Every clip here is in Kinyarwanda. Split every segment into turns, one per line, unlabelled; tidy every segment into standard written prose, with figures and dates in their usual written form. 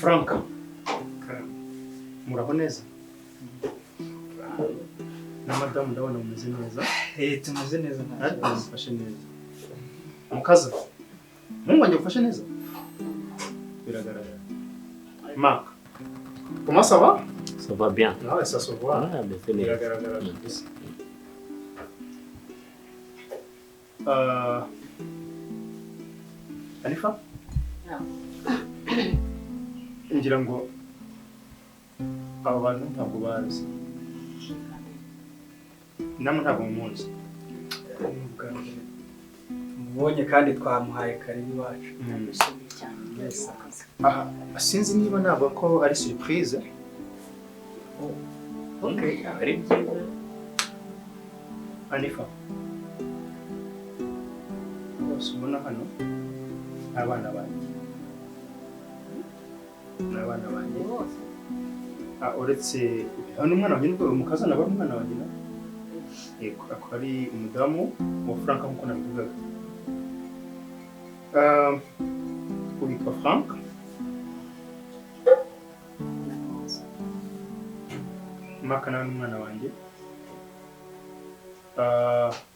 Franka muraho neza na madamu ndabona mumeze neza
tumeze neza
natwe mufashe neza mukaza mungwanje mufashe neza biragaragara Marc comment ça va
Ça va bien.
Ah ça se voit
biragaragara
kabisa Alifa ngira ngo aba bantu ntabwo bazi namwe ntabwo muzi
mubonye kandi twamuhaye karibu iwacu
aha sinzi niba ntabwo ko ari surprise
Okay, ari byiza.
Alifa bose ubona hano abana banjye n'abana banjye uretse hano umwana wanjye nubwo umukazana bari umwana wanjye na yego ako ari umudamu wa Frank nkuko nabivugaga witwa Frank makana n'umwana wanjye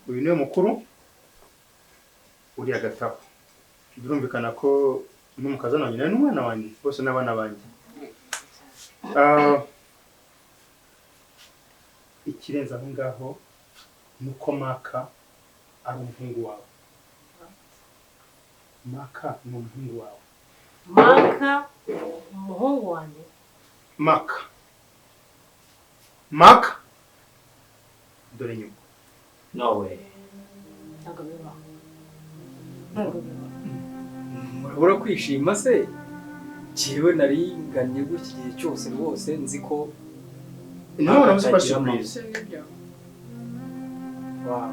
uyu niwe mukuru uri agataho birumvikana ko n'umukazana wanjye n'umwana wanjye bose n'abana banjye ikirenze aho ngaho nuko Maka ari umuhungu wawe Maka ni umuhungu wawe
Maka umuhungu wanjye
Maka dore nyuma
No way.
ntabwo bibaho
murabura kwishima se jewe naringanye gutya igihe cyose rwose nzi ko
nawe uramuzi ko surprise
wow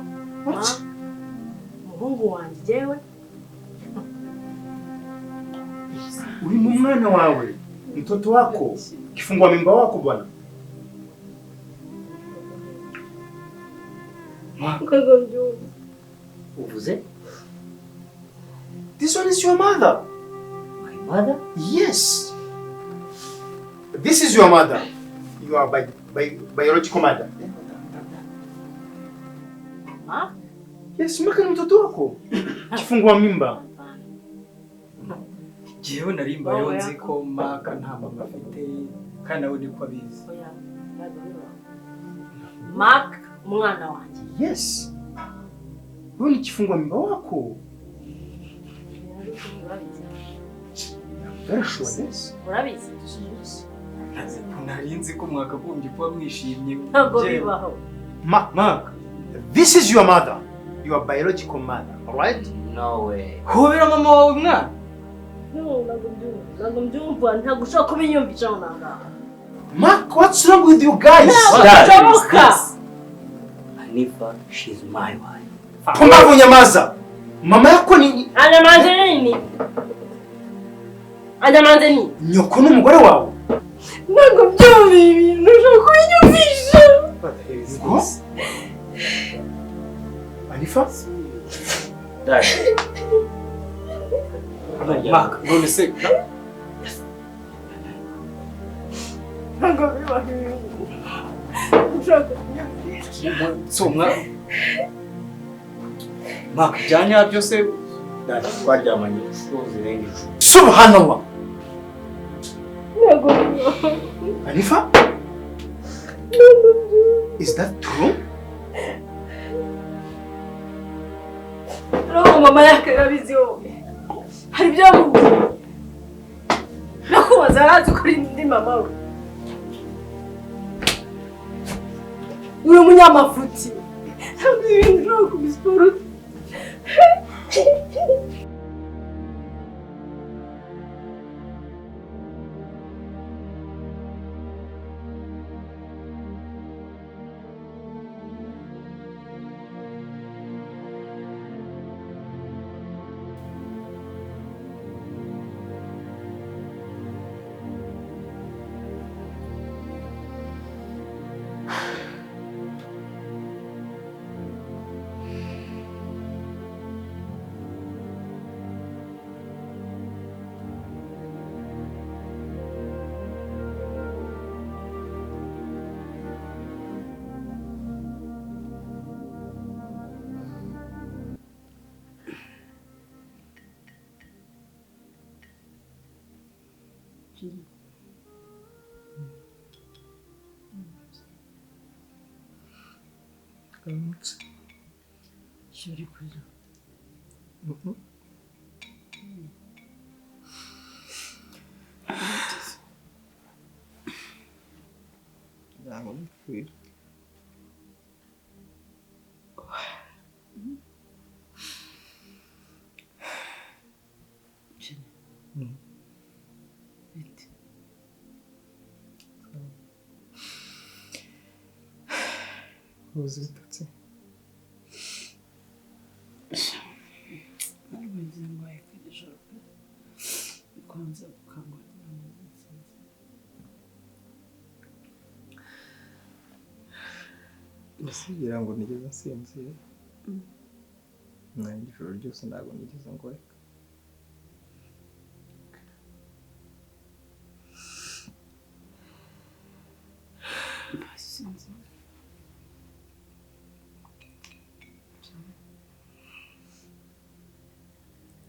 umuhungu wanjye jewe
uri mu mwana wawe mtoto wako kifungua mimba wako bwana
Uvuze?
This one is your mother.
My mother?
Yes. This is your mother. You are biological mother.
Ah?
Yes, Maka ni mtoto wako. Kifungua mimba.
jewe narimbayo nzi ko Maka nta mama afite kandi nawe niko abizi
Oya, ntabwo bibaho. Mark umwana wanjye.
Yes. Wewe ni kifungua mimba wako. Very sure this.
Urabizi?
nari nzi ko mwakagombye kuba mwishimye
Ntabwo bibaho.
Mark, this is your mother. Your biological mother, alright?
No way.
hobera mama wawe mwana
Ntabwo mbyumva, ntabwo ushobora kubinyumvisha ngo nangaha.
Mark, what's wrong with you guys?
Hanifa, she's my wife.
Pumbavu nyamaza. Mama yako ni
Anyamanze nini? Anyamanze nini?
nyoko n'umugore wawe.
Ntabwo byumva ibintu ushobora kubinyumvisha.
Ngo? Hanifa?
Dad.
Maka none se
Ntabwo bibaho ibintu ushobora kubinyumvisha.
so Maka byanya byose
Dad, twaryamanye inshuro zirenga 10.
Subhanallah.
Ntabwo bibaho.
Hanifa? Is that true?
Roho mama yake yabizi wowe. Hari ibyo yamubwiye. Nakubaza arazi kuri ndi mama we. Uri umunyamafuti. Ntabwo ibintu ushobora kubisura.
Chérie. Chérie, kurira.
ntabwo nipfuye
Chérie. Vite.
ubuze ibitotsi
Ntabwo ngize ngo wayikore ijoro pe. Kwanza gukangurira mu nsinzi.
usigira ngo nigeze nsinzira nanjye ijoro ryose ntabwo nigeze ngoreka
Sinzi.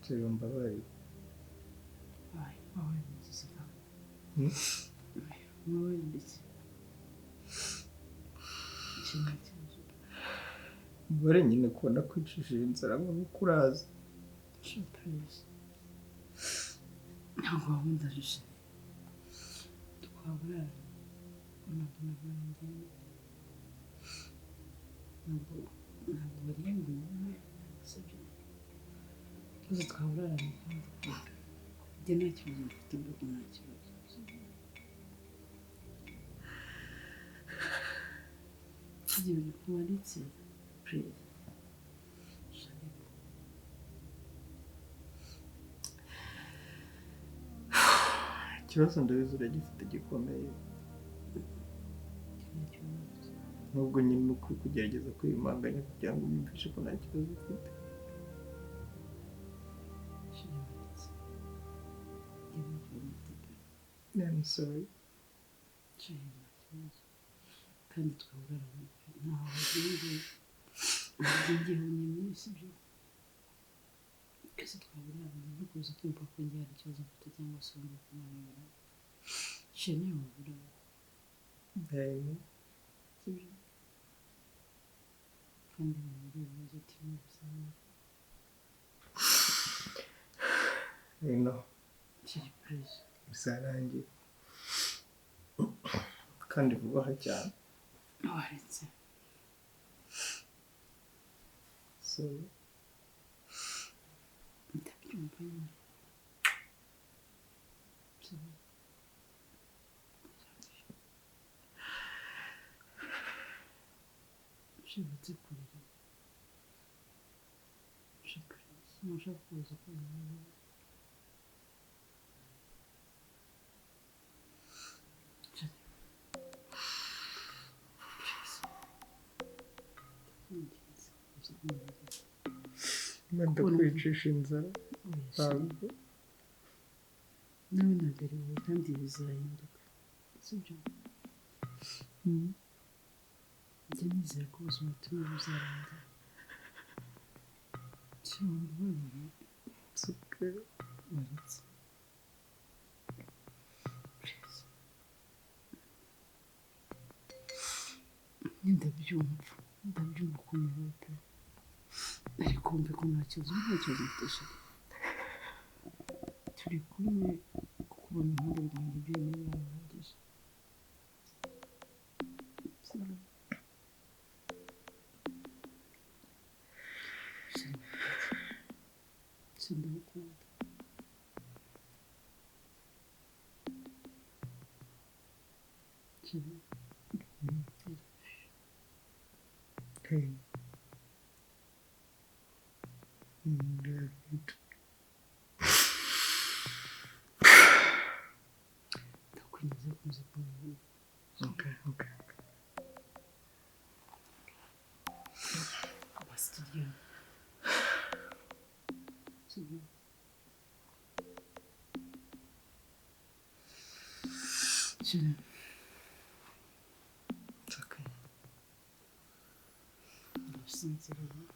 rero mbabarira
Wowe nziza kandi. Wowe ndetse. Ikintu kibazo.
mbare nyine kubona kwicishije inzara ngo nuko uraza
Surprise. Ntabwo wabunda jishe. Twaburara. Ntabwo bariye ngo nyine sibyo. Gusa twaburara mu kandi. Njye nta kibazo mfite mbega nta kibazo. Igihe uri kumanitse, please.
ikibazo ndabizi uragifite gikomeye nubwo nyine uko kugerageza kwiyumanganya kugira ngo umwumvishe ko nta kibazo ufite I'm sorry
kandi twaburara ntaho wagiye nyine sibyo kese twaburara no kuza kumva ko ngiye hari ikibazo mfite cyangwa se wumva ko nabibura shene waburara sibyo kandi muri ibibazo turimo gusanga kiri please
bizarangira kandi vuba cyane
waretse
so
ndabyumva nyine ushobotse kurira ntushaka kuza kubona
Manda kwicisha inzara ntabwo
nawe ntabwo ari wowe kandi bizahinduka sibyo njya nizera ko ubuzima turimo buzarangira cyangwa
suke
waretse ndabyumva ukuntu bihuta ariko wumve ko nta kibazo mfite turi kumwe kubona impande rwanjye byonyine birahagije sindagukunda
hey
ndakwinjiza kuza kumenya
okay
basi turyame sibyo Chérie.
it's okay
Ndasinziriye.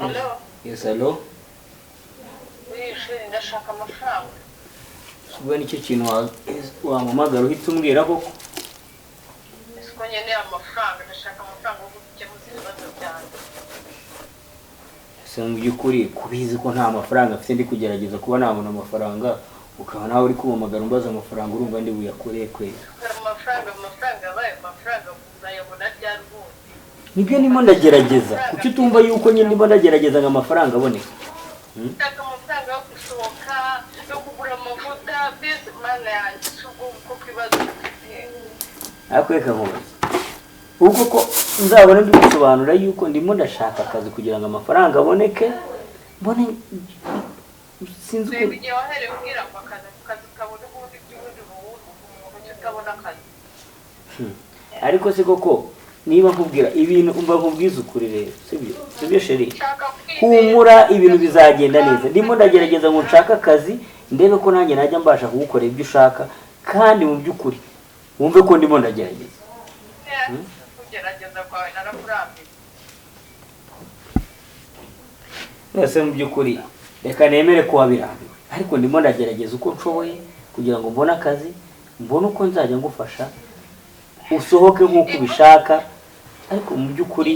Hello?
Yes, hello.
Wishuri ndashaka amafaranga.
Ubwo nicyo kintu wamamagara uhita umbwira koko.
Siko nyene amafaranga ndashaka amafaranga yo gukemuza ibibazo byanjye.
Se mu by'ukuri kubizi ko nta mafaranga afite ndi kugerageza kuba nabona amafaranga ukaba nawe uri kumamagara umbaza amafaranga urumva ndi buyakoreye kwera.
Amafaranga yabaye amafaranga uzayabona ryari ubundi.
Nibyo ndimo ndagerageza. Kuki utumva yuko nyine ndimo ndagerageza ngo amafaranga aboneke?
Ndashaka amafaranga yo gusohoka, yo kugura amavuta, mbese mana yanjye uko kwibazo ufite.
Akweka nkubaza. Uko ko nzabona ndi gusobanura yuko ndimo ndashaka akazi kugira ngo amafaranga aboneke. Mbone sinzi uko
Igihe wahereye ubwira ngo akazi kabona ubundi by'ubundi umuntu utabona akazi.
Ariko se koko niba nkubwira ibintu umva nkubwiza ukuri rero sibyo sheri humura ibintu bizagenda neza ndimo ndagerageza ngo nshaka akazi ndebe ko nanjye najya mbasha kugukorera ibyo ushaka kandi mu by'ukuri wumve ko ndimo ndagerageza
kugerageza kwawe narakurambiwe
nese mu by'ukuri reka nemere ko wabirambiwe ariko ndimo ndagerageza uko nshoboye kugira ngo mbone akazi mbone uko nzajya ngufasha usohoke nk'uko ubishaka ariko mu by'ukuri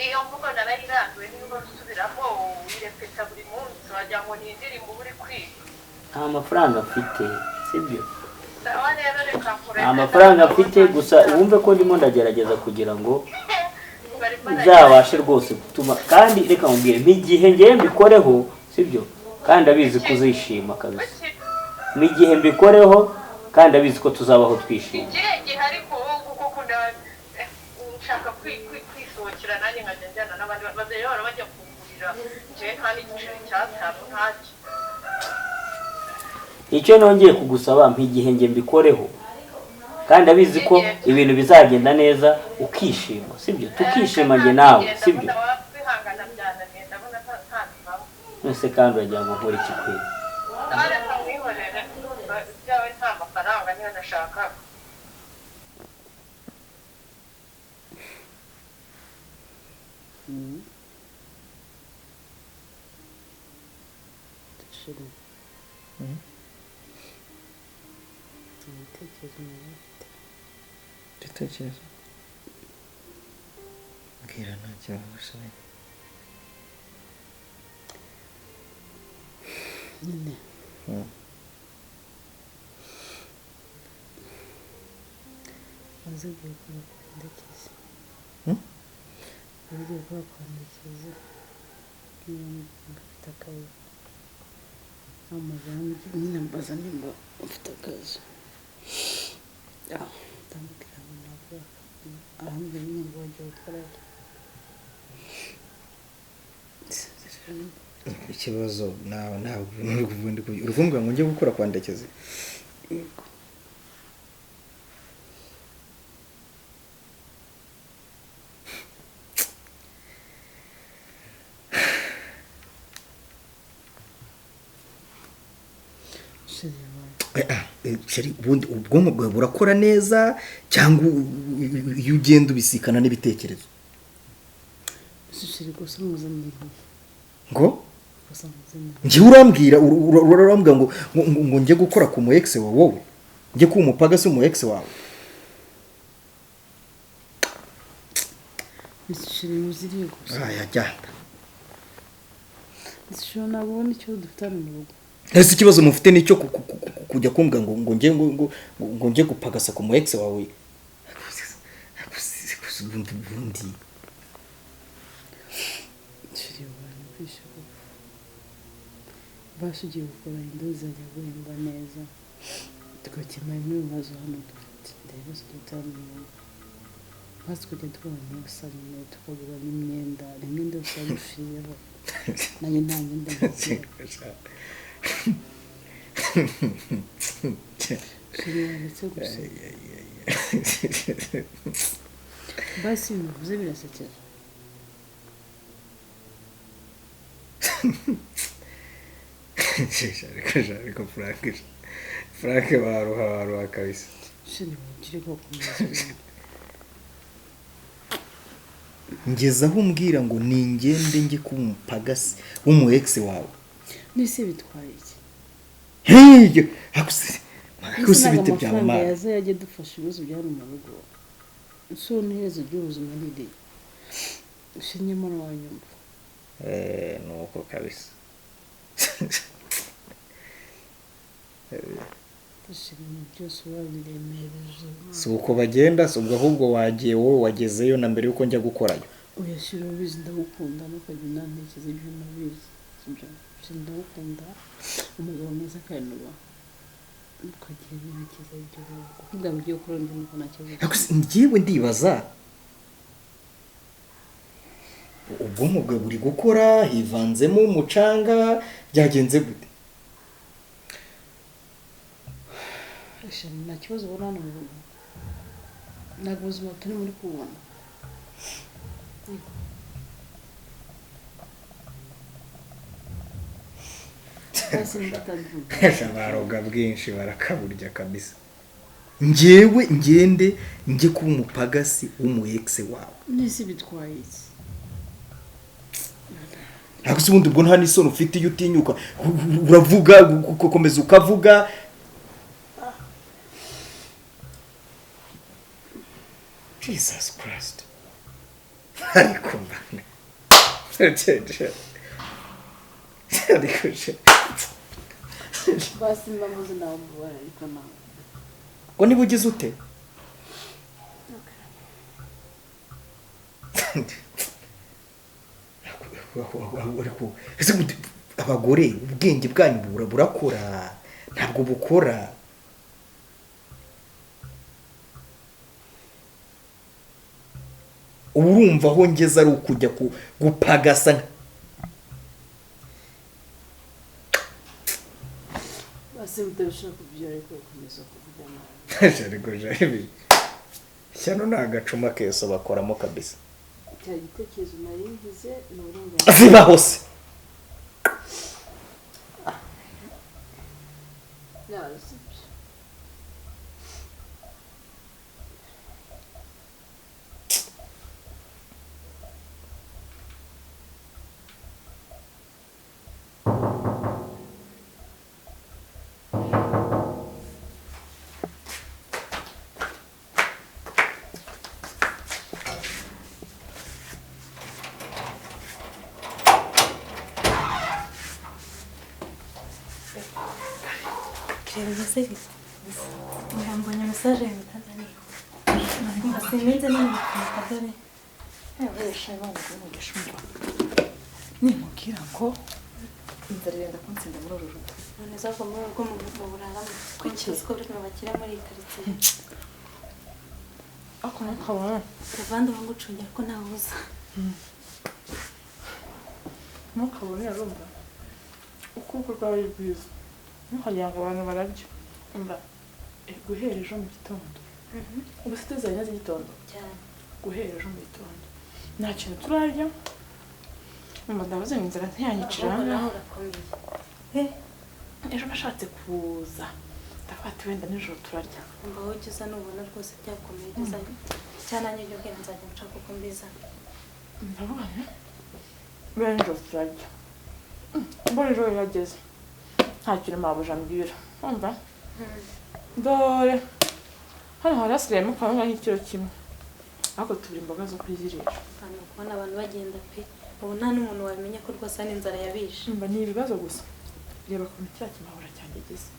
iyo mvugo narayirambiwe niba usubiramo wirepeta buri munsi wagira ngo ni indirimbo uri kwiga
nta mafaranga mfite sibyo
sawa rero reka nkure
nta mafaranga mfite gusa wumve ko ndimo ndagerageza kugira ngo uzabashe rwose gutuma kandi reka nkubwire nk'igihe ngiye mbikoreho sibyo kandi abizi ko uzishima kabisa nk'igihe mbikoreho kandi abizi ko tuzabaho twishimye
igihe ariko kuko nshaka kwisohokera nanjye nkajya njyana n'abandi bazayobora bajya kugurira njyewe nta n'igiceri cy'atanu ntacyo
icyo nongeye kugusaba nk'igihe ngiye mbikoreho kandi abizi ko ibintu bizagenda neza ukishima sibyo tukishima njye nawe sibyo nose kandi uragira ngo nkore iki kweli
reka mwihorere byawe nta mafaranga niyo nashaka
Ibitekerezo mbwira nta kibazo ushoboye
nyine wazigiye kuba kwandikisha wazigiye kuba kwandikisha niba mfite akazi amajyana nyine mbaza nimba mfite akazi ndamubwira ngo ntabwo arambwira nyine ngo wajya gukora
ikibazo ntabwo uri kuvuga ngo njye gukora kwa Ndekezi
yego
sheri ubundi ubwonko bwawe burakora neza cyangwa iyo ugenda ubisikana n'ibitekerezo
sheri gusa muzanye
ngo njye urambwira ngo njye gukora ku mu ex wawe wowe njye ku umupaga se mu ex wawe
sheri muziriye gusa
yajyana
sheri nabona icyo dufitanye mu rugo
ese ikibazo mufite nicyo kujya kumbwa ngo njye gupagasa ku mu ex wawe ubundi
sheri abantu kwishaka basugiye gukora indozi zajya guhemba neza tugakemura n'ibibazo hano dufite ibibazo dutandukanye maze tukajya tubona n'ibisabune tukagura n'imyenda imyenda yose yagufiyeho nanjye nta myenda sheri wanditse gusa basi bivuze birasekeje
ariko Frank waruha kabisa
sheri wagire ko kumeza
ngeze aho umbwira ngo ningende njye kuba umupagasi w'umu ex wawe.
Nise bitwaye iki?
Hey, akuse bite bya mama.
Yaza yaje dufasha ibibazo bya mu rugo. So n'iherezo ry'ubuzima n'ide. Ushinye mu wanyumva.
Nuko kabisa.
Ushimye byose wabiremereje.
Si uko bagenda, si ubwo ahubwo wagiye wowe wagezeyo na mbere yuko njya gukorayo.
Uyashira ubizi ndagukunda n'ukajya nantekereza ibyo nabizi. Sibyo. Ndagukunda umugabo mwiza kandi uba. Ukagira ibintu ibyo kugira ngo ugiye gukora ndi nuko nakivuga.
Ngiyewe ndibaza ubwonko bwe buri gukora hivanzemo umucanga byagenze gute?
Nta kibazo ubona hano mu rugo. Ntabwo ubuzima turi muri kubona.
Baroga bwinshi barakaburya kabisa. Njyewe ngende njye kuba umupagasi w'umu ex wawe.
Nisi bitwaye iki?
Ntabwo se ubundi ubwo nta n'isoni ufite iyo utinyuka uravuga ukomeza ukavuga. Jesus Christ. Ariko mbane.
Basi mbamuzi nawe mubara ariko nawe.
Ngo niba ugize ute? Abagore ubwenge bwanyu burakora ntabwo bukora. Urumva aho ngeze ari ukujya gupagasa.
Basi utabishaka kubyara ariko ukomeza kuvugana.
Ariko jabi. Cyano nagacuma keso bakoramo kabisa.
Cya gitekerezo naringize ni uburenganzira.
Aziba hose.
Mbonye message ya Tanzania. Mbasimenze nini bikadore. Wesha bangu n'ugishumba.
Nimubwira ngo inzara irenda kuntsinda muri uru rugo.
None zako muri urwo mu buraramo. Kwikiza ko biri bakira muri quartier.
Ako nakabona.
Ravando wangu cungira ko nawuza.
Ntukabone yarumva. Ukuko rwawe rwiza. Ntukagira ngo abantu barabyo. Umva guhera ejo mu gitondo. Ubu sitezanya z'igitondo.
Cyane.
Guhera ejo mu gitondo. Nta kintu turarya. Umva ndavuze ngo inzara ntiyanyicira hano. Ejo nashatse kuza. Ndafata wenda nijoro turarya.
Umva wowe ugeza nubona rwose byakomeye ugeza. Cyane njye byo nzajya nshaka uko mbiza.
Ndabona. Benjo turarya. Mbona ejo yageze. Nta kintu mabuja mbwira. Umva. Dore. Hano harasiremo kanga nk'ikiro kimwe. Ako tubiri imboga zo kwizirisha.
Hano kubona abantu bagenda pe. Ubu nta n'umuntu wamenya ko rwose ari inzara yabishe.
Umva ni ibibazo gusa. Reba ko cya kimahura cyangegeze.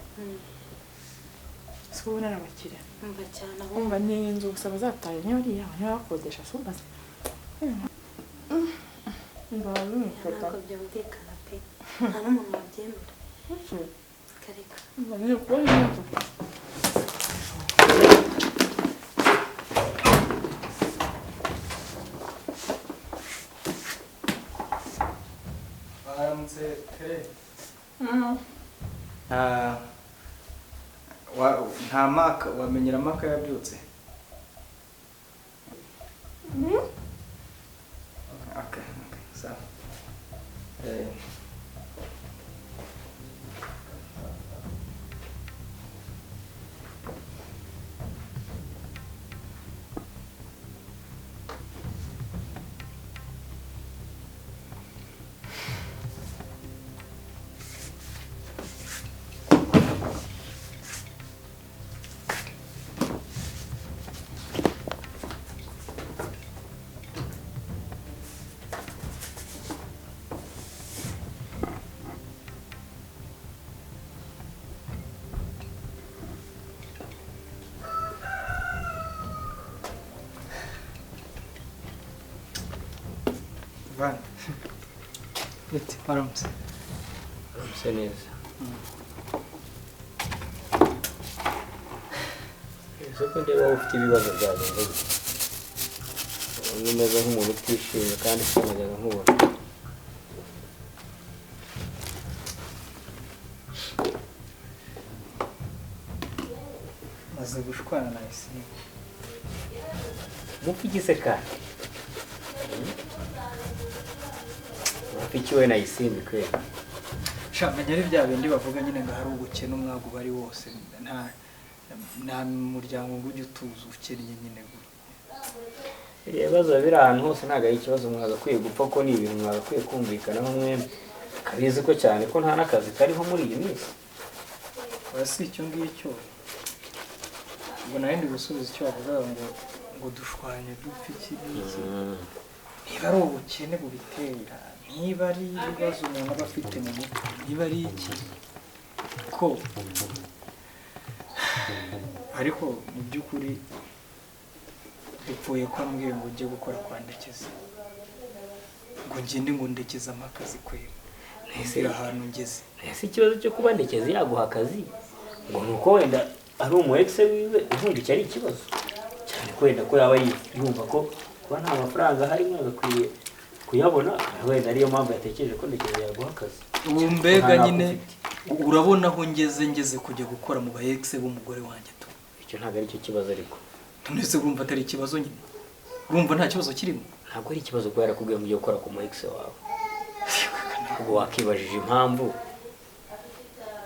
Siko ubona n'abakire.
Umva cyane aho.
Umva ni inzu gusa bazataye niyo ari yawe niyo bakodesha sumba. Umva n'umufata.
Ntabwo byumvikana pe. Nta n'umuntu wabyemera. Kareka.
Umva ni ukubona inzu.
Nta maka wamenyera maka yabyutse. Okay, sawa.
Eti paramutse.
Usa neza. Ese ko ndeba ufite ibibazo byagenze gute? Umeze nk'umuntu utishimye kandi usanajyaga nkubona.
Maze gushwana na Isimbi.
Mupigize kandi. Mupikiwe na Isimbi kweli.
Shamenya ari bya bindi bavuga nyine ngo hari ubukene umwago bari wose nta muryango ngo ujye utuza ukennye nyine gutya.
Ibibazo biri ahantu hose ntabwo ari ikibazo mwagakwiye gupfa ko ni ibintu mwagakwiye kumvikanaho mwembi. Kabizi ko cyane ko nta n'akazi kariho muri iyi minsi.
Si icyo ngicyo ngo nawe ndi gusubiza icyo bavuga ngo dushwanye dupfa iki n'iki. Niba ari ubukene bubitera, niba ari ibibazo umuntu aba afite mu mutwe, niba ari iki ko ariko mu by'ukuri bipfuye ko ambwiye ngo ujye gukora kwa Ndekezi ngo ngende ngo ndekeze amakazi kwera ntisira ahantu ngeze.
Ese ikibazo cyo kuba Ndekezi yaguha akazi ngo nuko wenda ari umu ex wiwe ubundi cyari ikibazo cyane kwenda ko yaba yumva ko kuba nta mafaranga harimo agakwiye kuyabona wenda ariyo mpamvu yatekereje ko Ndekezi yaguha akazi.
Ubu mbega nyine urabona aho ngeze kujya gukora mu ba ex b'umugore wanjye tu.
Icyo ntabwo ari cyo kibazo ariko.
Nonese urumva atari ikibazo nyine. Urumva nta kibazo kirimo.
Ntabwo ari ikibazo ko yarakubwiye ngo ujye gukora ku mu ex wawe. Ubwo wakibajije impamvu.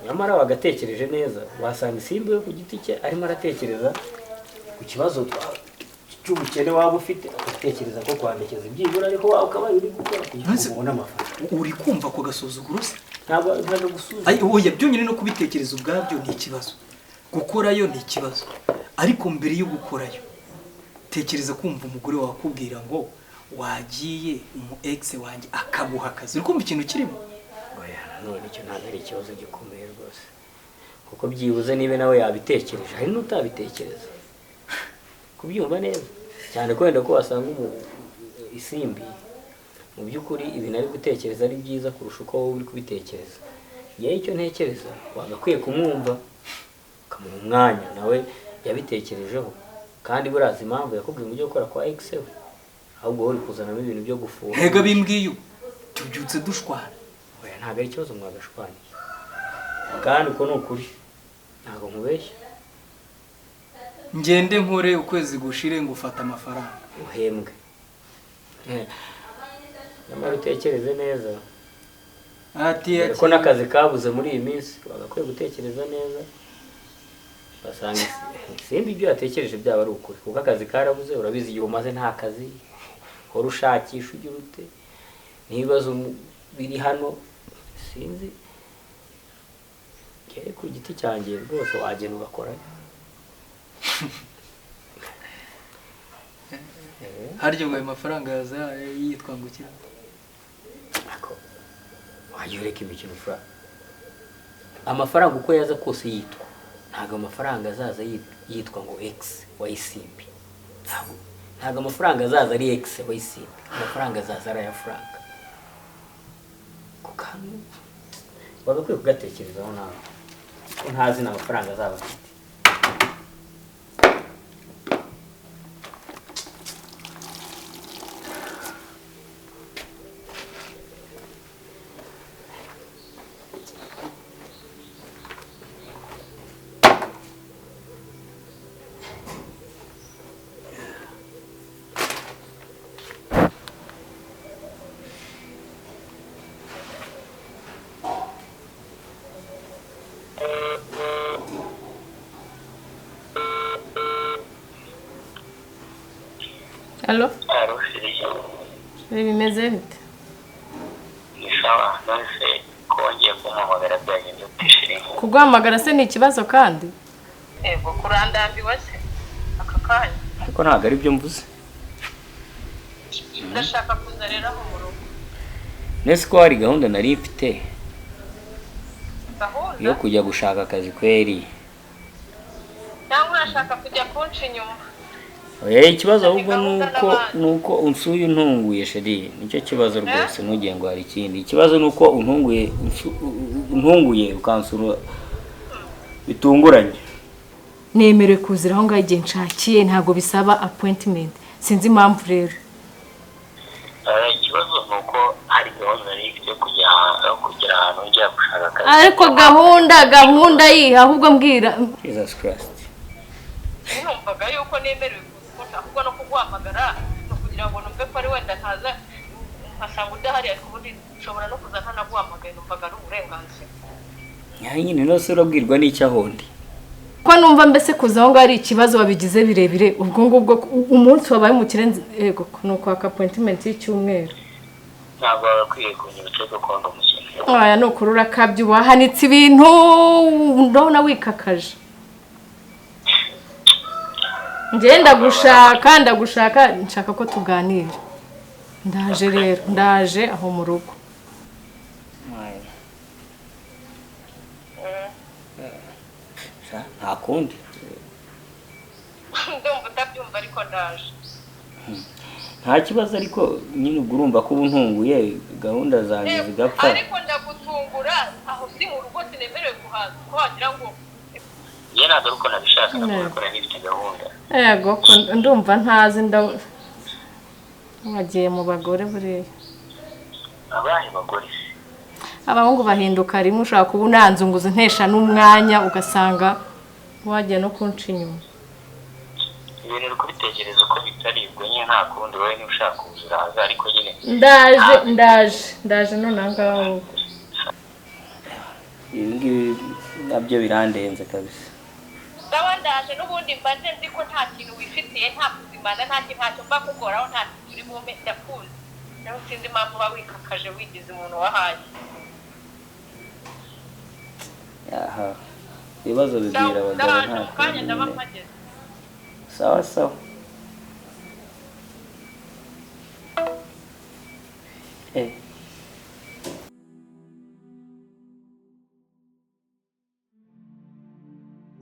Nyamara wagatekereje neza wasanga Isimbi we ku giti cye arimo aratekereza ku kibazo cy'ubukene waba ufite agatekereza ko kwandekeza ibyibura ariko wawe ukaba uri gukora kugira ngo ubone amafaranga.
Uri kumva ko gasuzuguro se?
Ntabwo gusuzugura.
Ay oya byonyine no kubitekereza ubwabyo ni ikibazo. Gukorayo ni ikibazo. Ariko mbere yo gukorayo tekereza kumva umugore wakubwira ngo wagiye umu ex wanjye akabuha akazi. Uri kumva ikintu kirimo?
Oya none icyo ntabwo ari ikibazo gikomeye rwose. Kuko byibuze niba nawe yabitekereje hari n'utabitekereza. Kubyumva neza cyane ko wenda ko wasanga Isimbi mu by'ukuri ibintu ari gutekereza ari byiza kurusha uko wowe uri kubitekereza. Yewe icyo ntekereza wagakwiye kumwumva ukamuha umwanya nawe yabitekerejeho kandi burazi impamvu yakubwiye ngo ujye gukora kwa ex we ahubwo wowe uri kuzanamo ibintu byo gufuha.
Hega bimbwiye tubyutse dushwana.
Oya ntabwo ari ikibazo mwagashwanye kandi uko ni ukuri ntabwo nkubeshya.
Ngende nkore ukwezi gushire ngo ufata amafaranga
uhembwe. Nyamara utekereze neza.
Ati
ko n'akazi kabuze muri iyi minsi wagakwiye gutekereza neza. Basanga Isimbi ibyo yatekereje byaba ari ukuri kuko akazi karabuze urabizi igihe umaze nta kazi hora ushakisha ugira ute n'ibibazo biri hano sinzi. Kere ku giti cyanjye rwose wagenda ugakora.
haryo ngo ayo mafaranga yaza yitwa ngo iki?
Ako wajya ureka imikino fura. Amafaranga uko yaza kose yitwa ntabwo amafaranga azaza yitwa ngo ex wa Isimbi. Ntabwo amafaranga azaza ari ex wa Isimbi. Amafaranga azaza ari ay'amafaranga. Kukantu bagakwiye kugatekerezaho nawe ko ntazi n'amafaranga azaba afite.
Allo? Bimeze bite?
Sawa, nonese ko wagiye kumuhamagara byagenze utishiriye.
Kuguhamagara se ni ikibazo kandi?
Ego kurandambiwe se aka kanya.
Ariko ntabwo ari byo mvuze.
Ndashaka kuza rero aho mu rugo.
Nese ko hari gahunda nari mfite
Gahunda?
yo kujya gushaka akazi kweri.
Cyangwa urashaka kujya kunca inyuma?
ikibazo ahubwo nuko unsuye untunguye sheri nicyo kibazo rwose ntugiye ngo hari ikindi ikibazo nuko untunguye ukansura bitunguranye
nemerewe kuzira aho ngaho igihe nshakiye ntabwo bisaba appointment sinzi impamvu rero
ikibazo nuko hari gahunda nari ifite kugira ahantu njya gushaka akazi
ariko gahunda yiha ahubwo mbwira
Jesus Christ
numvaga yuko nemerewe kuza ahubwo no kuguhamagara no kugira ngo numve ko ari wenda ntaza nkasanga udahari ariko ubundi nshobora no kuza ntanaguhamagaye numvaga ari uburenganzira
nyine nose urabwirwa n'icyo ahondi
ko numva mbese kuza aho ngaho ari ikibazo wabigize birebire ubwo ngubwo umunsi wabaye mu kirenze yego nuko appointment y'icyumweru
ntabwo bakwiye kunyibutsa ko kondo umukino
aya no kurura kabyo wahanitse ibintu ndabona wikakaje ngenda gushaka nshaka ko tuganira ndaje aho mu rugo
nta kundi
ndumva utabyumva ariko ndaje
nta kibazo ariko nyine ubwo urumva ko ubu ntunguye gahunda zanjye zigapfa
ariko ndagutungura aho si mu rugo sinemerewe kuhaza ko wagira ngo
ye ntabwo uko nabishaka gukora n'ibyo gahunda
yego ko ndumva ntazi wagiye mu bagore buriya
abahe bagore
abahungu bahinduka rimwe ushaka kuba unanzunguza ntesha n'umwanya ugasanga wagiye no kunca inyuma
ibintu uri kubitekereza uko bitaribwo nyine nta kundi wowe niba ushaka kuziraza ariko nyine
ndaje none ahangaha
ibi ngibi nabyo birandenze kabisa
ndaba ndaje n'ubundi mbaje nzi ko nta kintu wifitiye nta kuzimana ntacyo mba kugoraho nta kintu uri bume ndakuzi nawe sinzi impamvu uba wikakaje wigize umuntu wahaye
aha ibibazo bibwira abagabo nta
kanya ndaba mpageze
sawa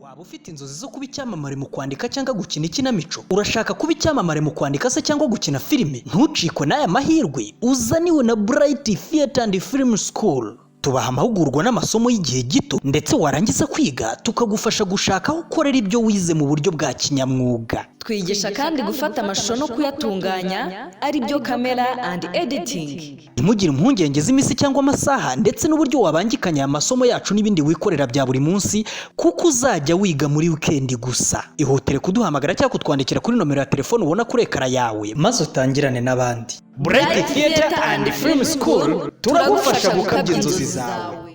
waba ufite inzozi zo kuba icyamamare mu kwandika cyangwa gukina ikinamico urashaka kuba icyamamare mu kwandika se cyangwa gukina filime ntucikwe n'aya mahirwe uzaniwe na Bright Theatre and Film School tubaha amahugurwa n'amasomo y'igihe gito ndetse warangiza kwiga tukagufasha gushaka aho ukorera ibyo wize mu buryo bwa kinyamwuga
twigisha kandi gufata amashusho no kuyatunganya ari byo camera and editing
ntimugire impungenge z'imisi cyangwa amasaha ndetse n'uburyo wabangikanya amasomo yacu n'ibindi wikorera bya buri munsi kuko uzajya wiga muri weekend gusa ihutire kuduhamagara cyangwa kutwandikira kuri nomero ya telefone ubona kuri ekara yawe maze utangirane n'abandi Bright Theatre and Film School turagufasha gukabya inzozi zawe.